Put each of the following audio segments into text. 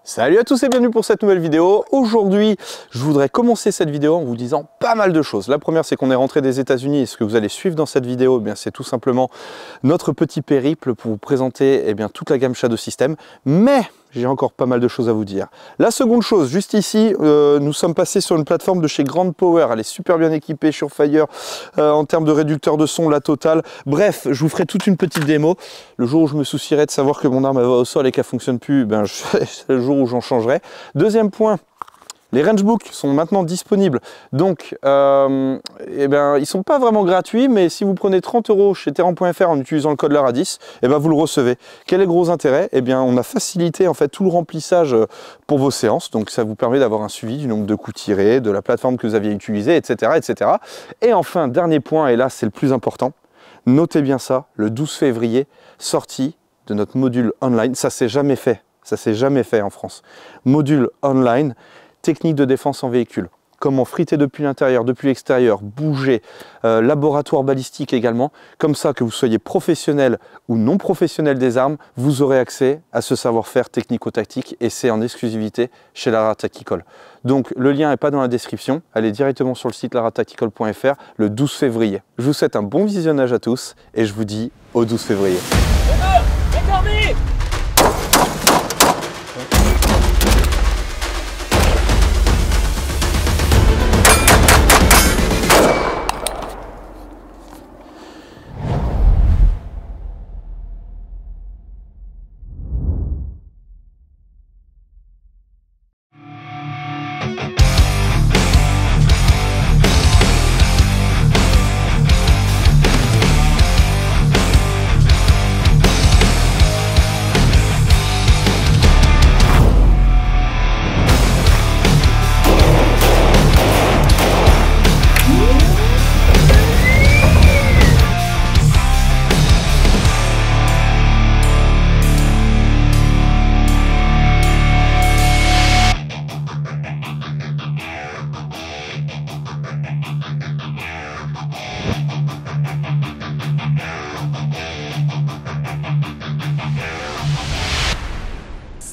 Salut à tous et bienvenue pour cette nouvelle vidéo. Aujourd'hui, je voudrais commencer cette vidéo en vous disant pas mal de choses. La première, c'est qu'on est rentré des États-Unis et ce que vous allez suivre dans cette vidéo, eh bien, c'est tout simplement notre petit périple pour vous présenter eh bien, toute la gamme Shadow System. Mais j'ai encore pas mal de choses à vous dire. La seconde chose, juste ici, nous sommes passés sur une plateforme de chez Grand Power. Elle est super bien équipée, Surefire, en termes de réducteur de son, la totale. Bref, je vous ferai toute une petite démo. Le jour où je me soucierai de savoir que mon arme va au sol et qu'elle ne fonctionne plus, ben, c'est le jour où j'en changerai. Deuxième point. Les Rangebooks sont maintenant disponibles, donc eh ben, ils ne sont pas vraiment gratuits, mais si vous prenez 30 € chez Terran.fr en utilisant le code LARADIS, eh ben, vous le recevez. Quel est le gros intérêt? Eh bien, on a facilité en fait, tout le remplissage pour vos séances, donc ça vous permet d'avoir un suivi du nombre de coups tirés, de la plateforme que vous aviez utilisée, etc., etc. Et enfin, dernier point, et là c'est le plus important, notez bien ça, le 12 février, sortie de notre module online, ça s'est jamais fait en France. Module online, technique de défense en véhicule, comment friter depuis l'intérieur, depuis l'extérieur, bouger, laboratoire balistique également, comme ça que vous soyez professionnel ou non professionnel des armes, vous aurez accès à ce savoir-faire technico-tactique et c'est en exclusivité chez Lara Tactical. Donc le lien n'est pas dans la description, allez directement sur le site laratactical.fr le 12 février. Je vous souhaite un bon visionnage à tous et je vous dis au 12 février.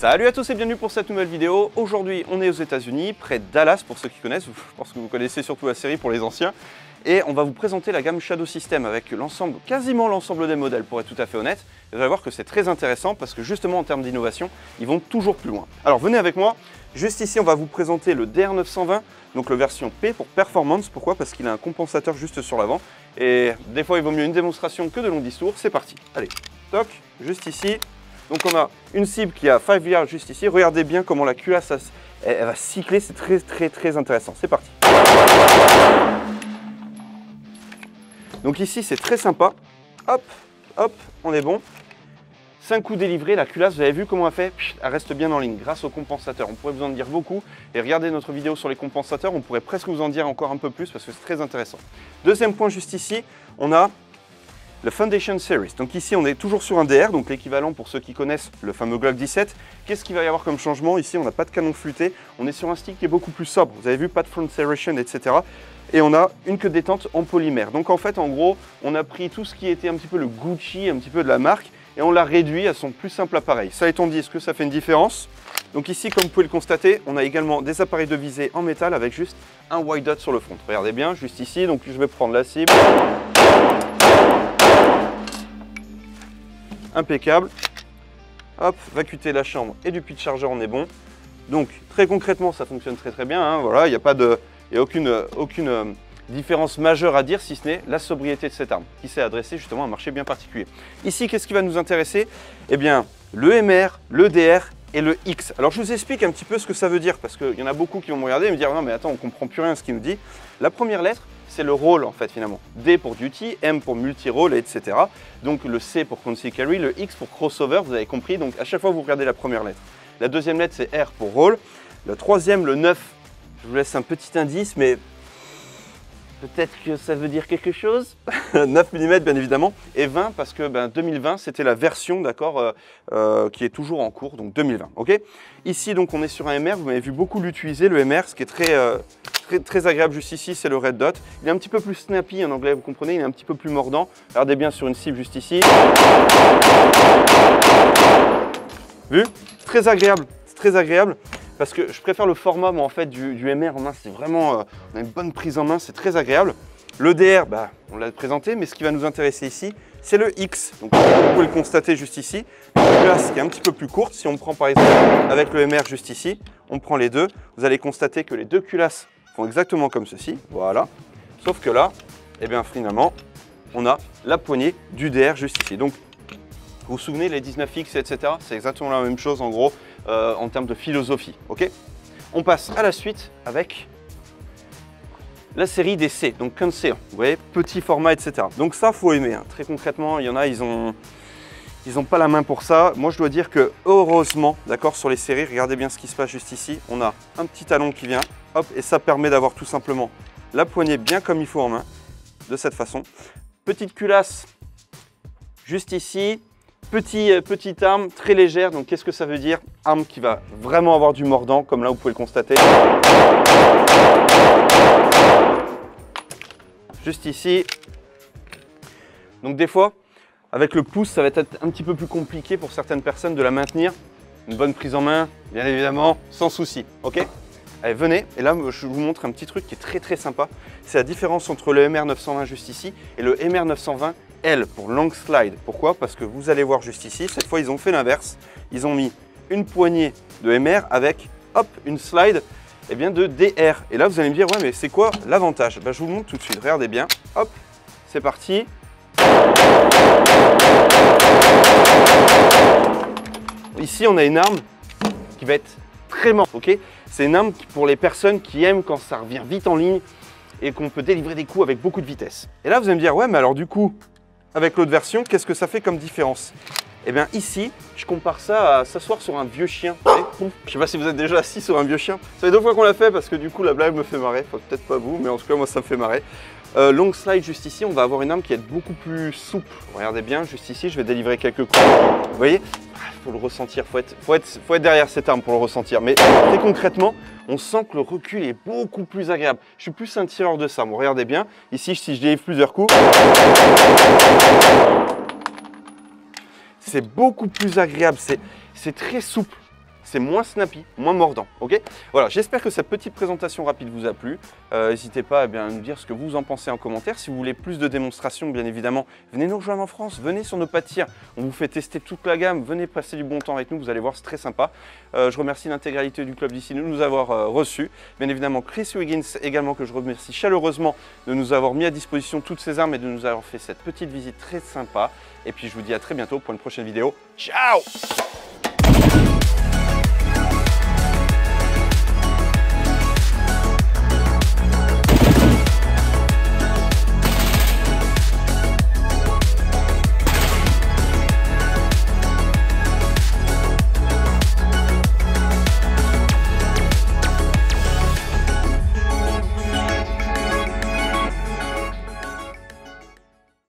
Salut à tous et bienvenue pour cette nouvelle vidéo. Aujourd'hui, on est aux États-Unis, près de Dallas pour ceux qui connaissent. Je pense que vous connaissez surtout la série pour les anciens. Et on va vous présenter la gamme Shadow System avec l'ensemble, quasiment l'ensemble des modèles pour être tout à fait honnête. Et vous allez voir que c'est très intéressant parce que justement en termes d'innovation, ils vont toujours plus loin. Alors venez avec moi. Juste ici, on va vous présenter le DR920, donc la version P pour Performance. Pourquoi? Parce qu'il a un compensateur juste sur l'avant. Et des fois, il vaut mieux une démonstration que de longs discours. C'est parti. Allez, toc, juste ici. Donc on a une cible qui a 5 yards juste ici. Regardez bien comment la culasse elle va cycler, c'est très intéressant. C'est parti. Donc ici c'est très sympa. Hop, hop, on est bon. 5 coups délivrés, la culasse, vous avez vu comment elle fait? Elle reste bien en ligne grâce au compensateur. On pourrait vous en dire beaucoup. Et regardez notre vidéo sur les compensateurs, on pourrait presque vous en dire encore un peu plus parce que c'est très intéressant. Deuxième point juste ici, on a le Foundation Series. Donc ici, on est toujours sur un DR, donc l'équivalent pour ceux qui connaissent le fameux Glock 17. Qu'est-ce qu'il va y avoir comme changement? Ici, on n'a pas de canon flûté. On est sur un stick qui est beaucoup plus sobre. Vous avez vu, pas de front serration, etc. Et on a une queue de détente en polymère. Donc en fait, en gros, on a pris tout ce qui était un petit peu le Gucci, un petit peu de la marque, et on l'a réduit à son plus simple appareil. Ça étant dit, est-ce que ça fait une différence? Donc ici, comme vous pouvez le constater, on a également des appareils de visée en métal avec juste un white dot sur le front. Regardez bien, juste ici. Donc je vais prendre la cible. Impeccable. Hop, vacuter la chambre et du pitch chargeur, on est bon. Donc très concrètement, ça fonctionne très bien. Hein, voilà, il n'y a aucune différence majeure à dire si ce n'est la sobriété de cette arme qui s'est adressée justement à un marché bien particulier. Ici, qu'est-ce qui va nous intéresser? Eh bien, le MR, le DR et le X. Alors je vous explique un petit peu ce que ça veut dire parce qu'il y en a beaucoup qui vont me regarder et me dire non mais attends, on comprend plus rien à ce qu'il nous dit. La première lettre, c'est le rôle en fait finalement. D pour duty, M pour multi-role, etc. Donc le C pour conceal carry, le X pour crossover, vous avez compris. Donc à chaque fois vous regardez la première lettre. La deuxième lettre c'est R pour rôle. Le troisième, le 9, je vous laisse un petit indice, mais peut-être que ça veut dire quelque chose. 9 mm bien évidemment, et 20 parce que 2020 c'était la version d'accord qui est toujours en cours, donc 2020. Ok. Ici donc on est sur un MR, vous m'avez vu beaucoup l'utiliser, le MR, ce qui est très agréable juste ici, c'est le red dot. Il est un petit peu plus snappy en anglais, vous comprenez, il est un petit peu plus mordant. Regardez bien sur une cible juste ici. Vu? C'est très agréable. très agréable parce que je préfère le format moi, en fait, du MR en main. C'est vraiment, on a une bonne prise en main, c'est très agréable. Le DR, bah, on l'a présenté, mais ce qui va nous intéresser ici, c'est le X. Donc vous pouvez le constater juste ici. Une culasse qui est un petit peu plus courte. Si on prend par exemple avec le MR juste ici, on prend les deux. Vous allez constater que les deux culasses font exactement comme ceci. Voilà. Sauf que là, eh bien finalement, on a la poignée du DR juste ici. Donc vous vous souvenez, les 19X, etc. C'est exactement la même chose en gros en termes de philosophie. Ok, on passe à la suite avec la série des C, donc comme C, vous voyez, petit format, etc. Donc ça, faut aimer. Hein. Très concrètement, il y en a, ils ont pas la main pour ça. Moi, je dois dire que heureusement, d'accord, sur les séries, regardez bien ce qui se passe juste ici. On a un petit talon qui vient, hop, et ça permet d'avoir tout simplement la poignée bien comme il faut en main, de cette façon. Petite culasse juste ici. Petite arme très légère, donc qu'est-ce que ça veut dire? Arme qui va vraiment avoir du mordant, comme là vous pouvez le constater. Juste ici. Donc des fois, avec le pouce, ça va être un petit peu plus compliqué pour certaines personnes de la maintenir. Une bonne prise en main, bien évidemment, sans souci. Ok? Allez, venez, et là je vous montre un petit truc qui est très sympa. C'est la différence entre le MR920 juste ici et le MR920 L pour long slide. Pourquoi? Parce que vous allez voir juste ici, cette fois ils ont fait l'inverse. Ils ont mis une poignée de MR avec, hop, une slide eh bien, de DR. Et là vous allez me dire, ouais mais c'est quoi l'avantage? Ben, je vous montre tout de suite, regardez bien, hop, c'est parti. Ici on a une arme qui va être très morte, ok? C'est une arme pour les personnes qui aiment quand ça revient vite en ligne et qu'on peut délivrer des coups avec beaucoup de vitesse. Et là vous allez me dire, ouais mais alors du coup, avec l'autre version, qu'est-ce que ça fait comme différence? Eh bien ici, je compare ça à s'asseoir sur un vieux chien. Je ne sais pas si vous êtes déjà assis sur un vieux chien. Ça fait 2 fois qu'on l'a fait parce que du coup la blague me fait marrer. Enfin, peut-être pas vous, mais en tout cas moi ça me fait marrer. Long slide juste ici, on va avoir une arme qui est beaucoup plus souple. Regardez bien, juste ici, je vais délivrer quelques coups. Vous voyez? Faut le ressentir, faut être derrière cette arme pour le ressentir. Mais très concrètement, on sent que le recul est beaucoup plus agréable. Je suis plus un tireur de ça. Bon, regardez bien, ici, si je délivre plusieurs coups, c'est beaucoup plus agréable, c'est très souple. C'est moins snappy, moins mordant, ok? Voilà, j'espère que cette petite présentation rapide vous a plu. N'hésitez pas à nous dire ce que vous en pensez en commentaire. Si vous voulez plus de démonstrations, bien évidemment, venez nous rejoindre en France, venez sur nos pas de tir. On vous fait tester toute la gamme, venez passer du bon temps avec nous, vous allez voir, c'est très sympa. Je remercie l'intégralité du club d'ici de nous avoir reçus. Bien évidemment, Chris Wiggins également, que je remercie chaleureusement de nous avoir mis à disposition toutes ces armes et de nous avoir fait cette petite visite très sympa. Et puis je vous dis à très bientôt pour une prochaine vidéo. Ciao!